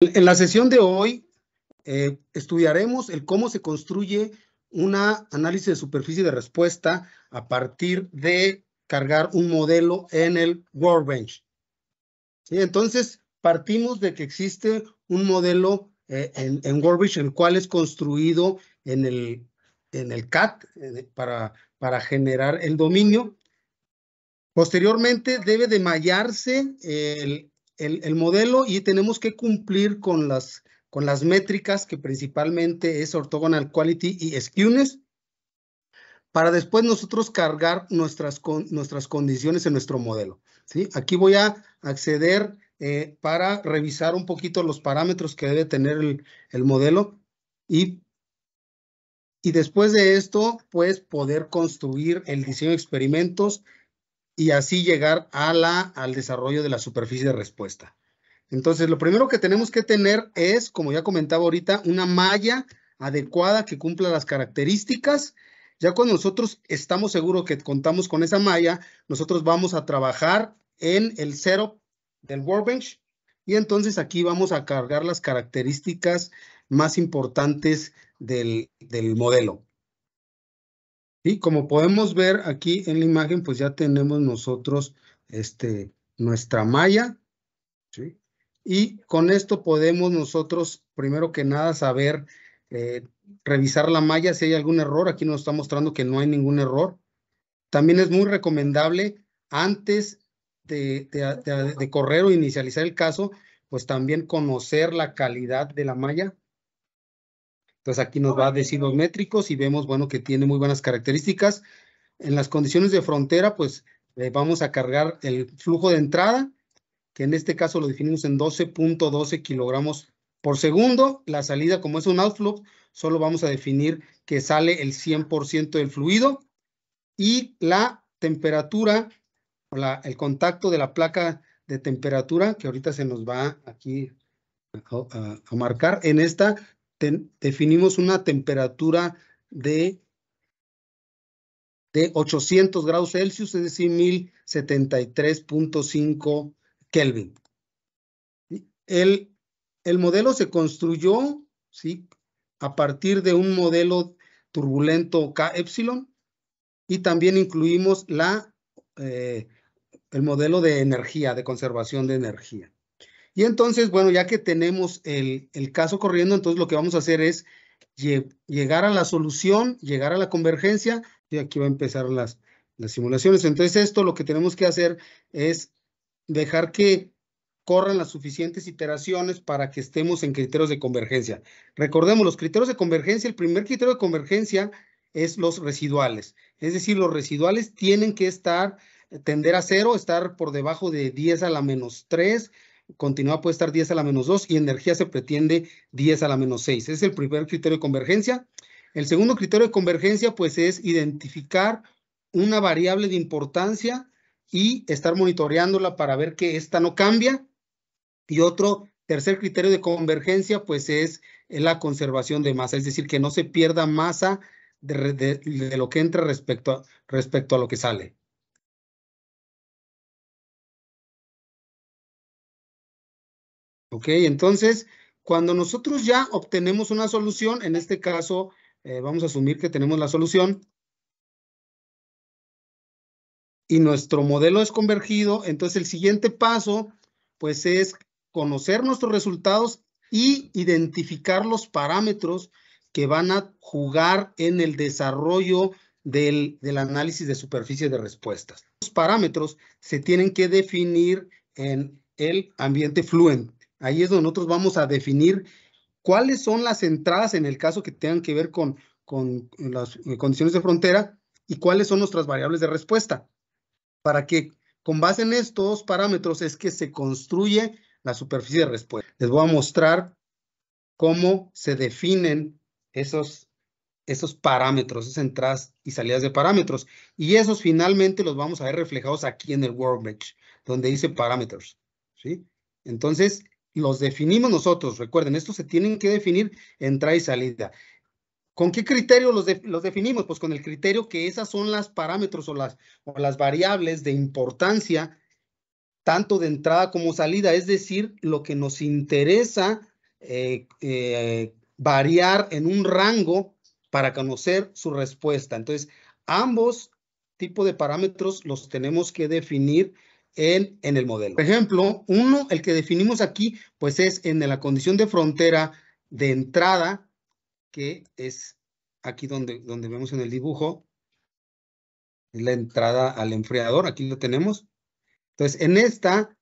En la sesión de hoy estudiaremos el cómo se construye una análisis de superficie de respuesta a partir de cargar un modelo en el Workbench. ¿Sí? Entonces, partimos de que existe un modelo en Workbench, el cual es construido en el CAD para generar el dominio. Posteriormente, debe de mallarse el modelo y tenemos que cumplir con las métricas que principalmente es Orthogonal Quality y Skewness, para después nosotros cargar nuestras condiciones en nuestro modelo. ¿Sí? Aquí voy a acceder para revisar un poquito los parámetros que debe tener el modelo y después de esto, pues poder construir el diseño de experimentos y así llegar al desarrollo de la superficie de respuesta. Entonces, lo primero que tenemos que tener es, como ya comentaba ahorita, una malla adecuada que cumpla las características. Ya cuando nosotros estamos seguros que contamos con esa malla, nosotros vamos a trabajar en el setup del Workbench y entonces aquí vamos a cargar las características más importantes del modelo. Y como podemos ver aquí en la imagen, pues ya tenemos nosotros nuestra malla, ¿sí? Y con esto podemos nosotros, primero que nada, saber revisar la malla si hay algún error. Aquí nos está mostrando que no hay ningún error. También es muy recomendable, antes de correr o inicializar el caso, pues también conocer la calidad de la malla. Entonces aquí nos va a decir los métricos y vemos, bueno, que tiene muy buenas características. En las condiciones de frontera, pues vamos a cargar el flujo de entrada, que en este caso lo definimos en 12.12 kilogramos por segundo. La salida, como es un outflow, solo vamos a definir que sale el 100% del fluido. Y la temperatura, el contacto de la placa de temperatura, que ahorita se nos va aquí a marcar. En esta definimos una temperatura de 800 grados Celsius, es decir, 1073.5 Kelvin. El modelo se construyó, ¿sí?, a partir de un modelo turbulento K-epsilon y también incluimos el modelo de energía, de conservación de energía. Y entonces, bueno, ya que tenemos el caso corriendo, entonces lo que vamos a hacer es llegar a la solución, llegar a la convergencia, y aquí va a empezar las simulaciones. Entonces esto lo que tenemos que hacer es dejar que corran las suficientes iteraciones para que estemos en criterios de convergencia. Recordemos, los criterios de convergencia, el primer criterio de convergencia es los residuales. Es decir, los residuales tienen que tender a 0, estar por debajo de 10 a la menos 3, continúa puede estar 10 a la menos 2 y energía se pretende 10 a la menos 6. Ese es el primer criterio de convergencia. El segundo criterio de convergencia, pues, es identificar una variable de importancia y estar monitoreándola para ver que esta no cambia. Y otro tercer criterio de convergencia, pues, es la conservación de masa, es decir, que no se pierda masa de lo que entra respecto a lo que sale. Ok, entonces, cuando nosotros ya obtenemos una solución, en este caso, vamos a asumir que tenemos la solución y nuestro modelo es convergido, entonces el siguiente paso, pues, es conocer nuestros resultados y identificar los parámetros que van a jugar en el desarrollo del análisis de superficie de respuestas. Los parámetros se tienen que definir en el ambiente Fluent. Ahí es donde nosotros vamos a definir cuáles son las entradas en el caso que tengan que ver con las condiciones de frontera y cuáles son nuestras variables de respuesta. Para que con base en estos parámetros es que se construye la superficie de respuesta. Les voy a mostrar cómo se definen esos parámetros, esas entradas y salidas de parámetros. Y esos finalmente los vamos a ver reflejados aquí en el Workbench, donde dice parámetros, ¿sí? Entonces, los definimos nosotros. Recuerden, estos se tienen que definir entrada y salida. ¿Con qué criterio los definimos? Pues con el criterio que esas son las parámetros o las variables de importancia, tanto de entrada como salida, es decir, lo que nos interesa variar en un rango para conocer su respuesta. Entonces, ambos tipos de parámetros los tenemos que definir en el modelo. Por ejemplo, el que definimos aquí, pues es en la condición de frontera de entrada, que es aquí donde vemos en el dibujo, es la entrada al enfriador, aquí lo tenemos. Entonces, en esta,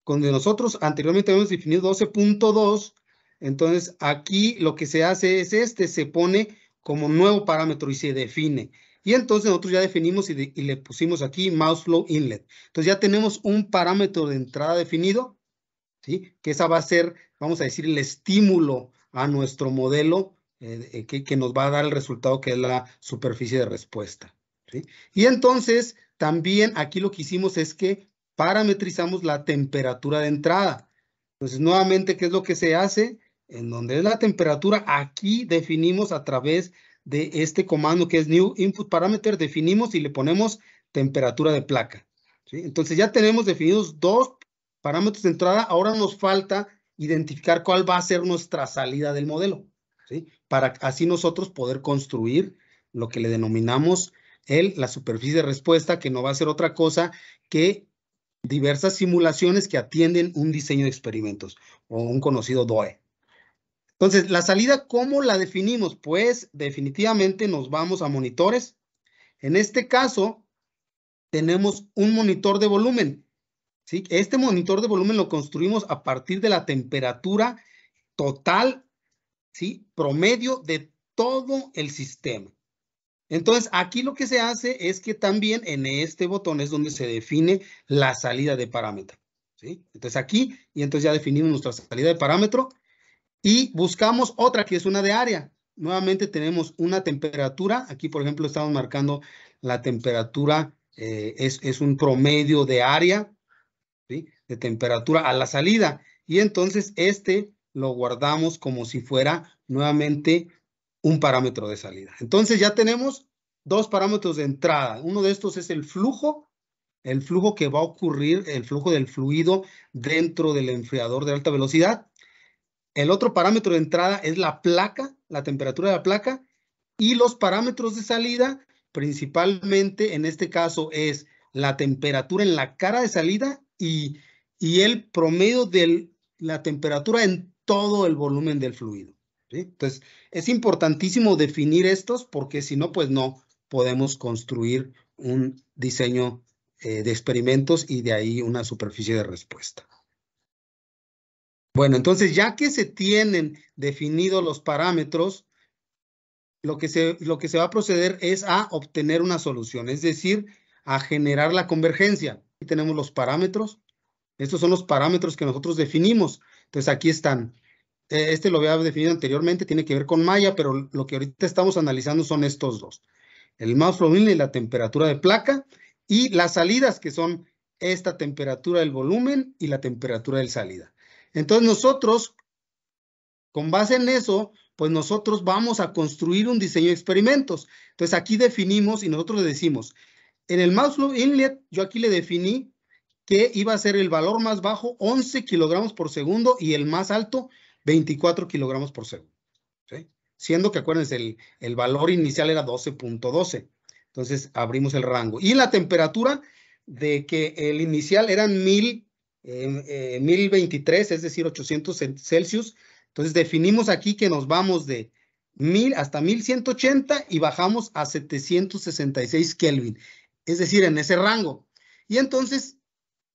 donde nosotros anteriormente habíamos definido 12.2, entonces aquí lo que se hace es se pone como nuevo parámetro y se define. Y entonces nosotros ya definimos y le pusimos aquí mouse flow inlet. Entonces ya tenemos un parámetro de entrada definido, ¿sí? Que esa va a ser, vamos a decir, el estímulo a nuestro modelo que nos va a dar el resultado que es la superficie de respuesta, ¿sí? Y entonces también aquí lo que hicimos es que parametrizamos la temperatura de entrada. Entonces, nuevamente, ¿qué es lo que se hace? En donde es la temperatura, aquí definimos a través de este comando que es new input parameter, definimos y le ponemos temperatura de placa, ¿sí? Entonces ya tenemos definidos dos parámetros de entrada. Ahora nos falta identificar cuál va a ser nuestra salida del modelo, ¿sí? Para así nosotros poder construir lo que le denominamos la superficie de respuesta, que no va a ser otra cosa que diversas simulaciones que atienden un diseño de experimentos o un conocido DOE. Entonces, la salida, ¿cómo la definimos? Pues definitivamente nos vamos a monitores. En este caso, tenemos un monitor de volumen, ¿sí? Este monitor de volumen lo construimos a partir de la temperatura total, ¿sí? Promedio de todo el sistema. Entonces, aquí lo que se hace es que también en este botón es donde se define la salida de parámetro, ¿sí? Entonces aquí, y entonces ya definimos nuestra salida de parámetro y buscamos otra que es una de área. Nuevamente tenemos una temperatura. Aquí, por ejemplo, estamos marcando la temperatura, es un promedio de área, ¿sí? De temperatura a la salida. Y entonces lo guardamos como si fuera nuevamente un parámetro de salida. Entonces ya tenemos dos parámetros de entrada. Uno de estos es el flujo que va a ocurrir, el flujo del fluido dentro del enfriador de alta velocidad. El otro parámetro de entrada es la placa, la temperatura de la placa, y los parámetros de salida, principalmente en este caso es la temperatura en la cara de salida y el promedio de la temperatura en todo el volumen del fluido, ¿sí? Entonces, es importantísimo definir estos porque si no, pues no podemos construir un diseño de experimentos y de ahí una superficie de respuesta. Bueno, entonces ya que se tienen definidos los parámetros, lo que se va a proceder es a obtener una solución, es decir, a generar la convergencia. Aquí tenemos los parámetros. Estos son los parámetros que nosotros definimos. Entonces aquí están. Lo había definido anteriormente, tiene que ver con Maya, pero lo que ahorita estamos analizando son estos dos. El mouse flow inlet y la temperatura de placa y las salidas que son esta temperatura del volumen y la temperatura de salida. Entonces nosotros, con base en eso, pues nosotros vamos a construir un diseño de experimentos. Entonces aquí definimos y nosotros le decimos, en el mouse flow inlet, yo aquí le definí que iba a ser el valor más bajo 11 kilogramos por segundo y el más alto 24 kilogramos por segundo, ¿sí? Siendo que acuérdense, el valor inicial era 12.12. Entonces abrimos el rango. Y la temperatura de que el inicial eran 1023, es decir, 800 Celsius. Entonces definimos aquí que nos vamos de 1000 hasta 1180 y bajamos a 766 Kelvin. Es decir, en ese rango. Y entonces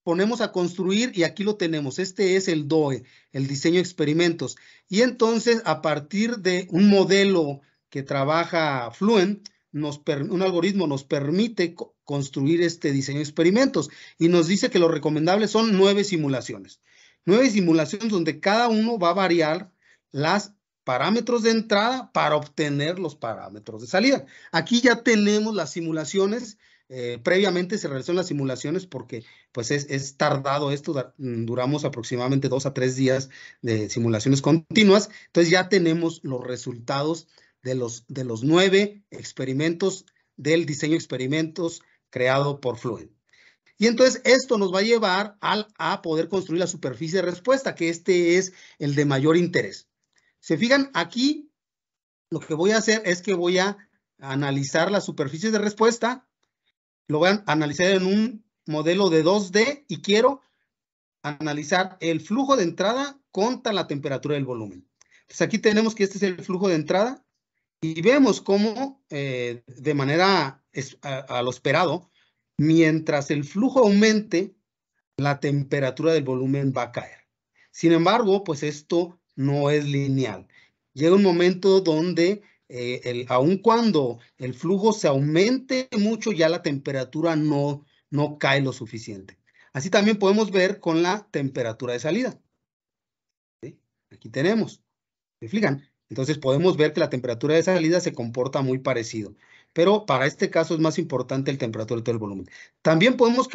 ponemos a construir y aquí lo tenemos. Este es el DOE, el diseño de experimentos. Y entonces, a partir de un modelo que trabaja Fluent, un algoritmo nos permite construir este diseño de experimentos y nos dice que lo recomendable son 9 simulaciones. 9 simulaciones donde cada uno va a variar los parámetros de entrada para obtener los parámetros de salida. Aquí ya tenemos las simulaciones. Previamente se realizaron las simulaciones porque pues es tardado esto, duramos aproximadamente 2 a 3 días de simulaciones continuas. Entonces ya tenemos los resultados de los 9 experimentos del diseño de experimentos creado por Fluent. Y entonces esto nos va a llevar a poder construir la superficie de respuesta, que este es el de mayor interés. Se fijan, aquí lo que voy a hacer es que voy a analizar las superficies de respuesta, lo voy a analizar en un modelo de 2D y quiero analizar el flujo de entrada contra la temperatura del volumen. Entonces aquí tenemos que este es el flujo de entrada y vemos cómo de manera a lo esperado, mientras el flujo aumente, la temperatura del volumen va a caer. Sin embargo, pues esto no es lineal. Llega un momento donde aun cuando el flujo se aumente mucho, ya la temperatura no cae lo suficiente. Así también podemos ver con la temperatura de salida. ¿Sí? Aquí tenemos. ¿Se fijan? Entonces podemos ver que la temperatura de salida se comporta muy parecido. Pero para este caso es más importante la temperatura de todo el volumen. También podemos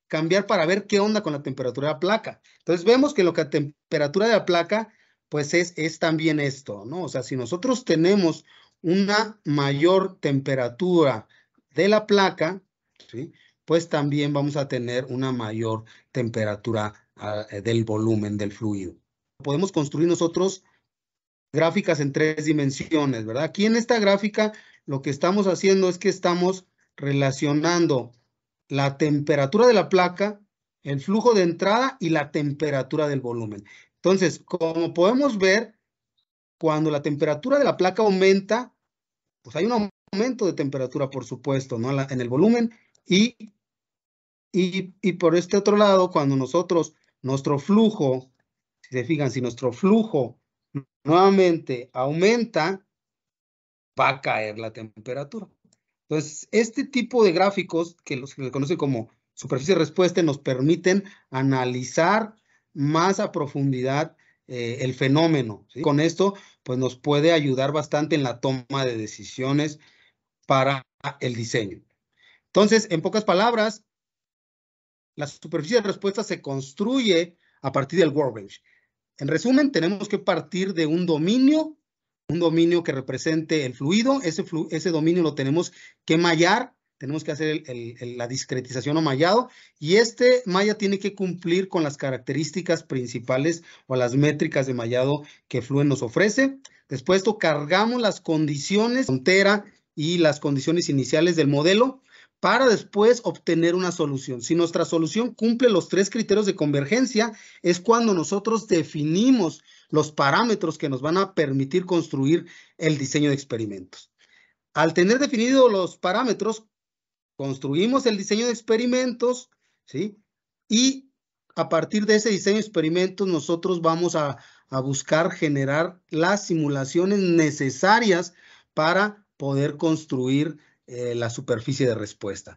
cambiar para ver qué onda con la temperatura de la placa. Entonces vemos que lo que la temperatura de la placa, pues es también esto, ¿no? O sea, si nosotros tenemos una mayor temperatura de la placa, ¿sí? Pues también vamos a tener una mayor temperatura del volumen del fluido. Podemos construir nosotros gráficas en 3 dimensiones, ¿verdad? Aquí en esta gráfica lo que estamos haciendo es que estamos relacionando la temperatura de la placa, el flujo de entrada y la temperatura del volumen. Entonces, como podemos ver, cuando la temperatura de la placa aumenta, pues hay un aumento de temperatura, por supuesto, ¿no? En el volumen y por este otro lado, cuando nuestro flujo, si se fijan, si nuestro flujo nuevamente aumenta, va a caer la temperatura. Entonces, este tipo de gráficos, que se conocen como superficie de respuesta, nos permiten analizar más a profundidad el fenómeno, ¿sí? Con esto, pues nos puede ayudar bastante en la toma de decisiones para el diseño. Entonces, en pocas palabras, la superficie de respuesta se construye a partir del workbench. En resumen, tenemos que partir de un dominio que represente el fluido. Ese dominio lo tenemos que mallar, tenemos que hacer la discretización o mallado, y este malla tiene que cumplir con las características principales o las métricas de mallado que Fluent nos ofrece. Después esto cargamos las condiciones frontera y las condiciones iniciales del modelo para después obtener una solución. Si nuestra solución cumple los 3 criterios de convergencia, es cuando nosotros definimos los parámetros que nos van a permitir construir el diseño de experimentos. Al tener definidos los parámetros, construimos el diseño de experimentos, ¿sí? Y a partir de ese diseño de experimentos, nosotros vamos a buscar generar las simulaciones necesarias para poder construir la superficie de respuesta.